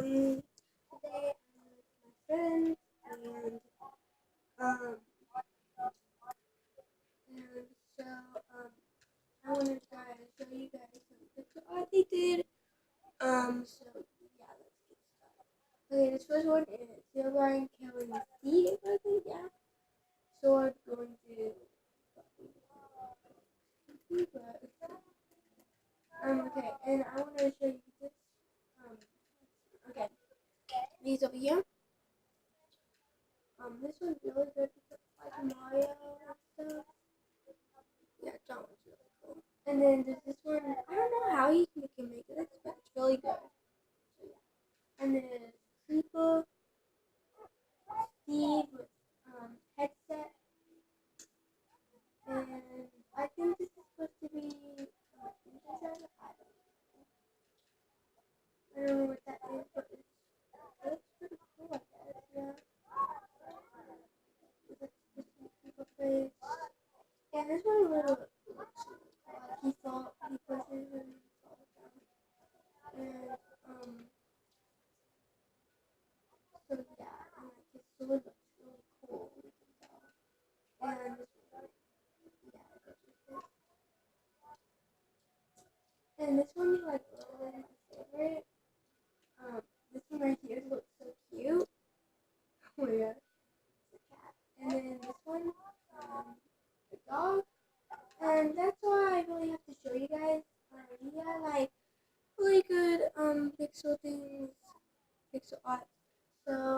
Today I'm with my friends um and so I wanted to show you guys some picture art they did. So yeah, let's get started. Okay, this first one is Silverine killing Steve, I think, yeah. Sword going to okay, and I want to show you this okay, these over here. This one's really good because it's like Mario and stuff. Yeah, that one's really cool. And then there's this one. I don't know how you can make this, but it's really good. So yeah. And then Creeper, Steve with headset, and I think this is supposed to be synthesizer. I don't know what that is, but it looks pretty cool. I guess. Yeah. With like this Creeper face. Yeah, this one really looks really cool. Like he pushes and he falls down. And so yeah, and like his sword looks really cool. You can tell. And this one, yeah, it goes with this. And this one is like really my favorite. This one right here looks so cute. Oh my gosh, it's a cat. And then this one, the dog. And that's why I really have to show you guys. Yeah, like really good pixel things, pixel art. So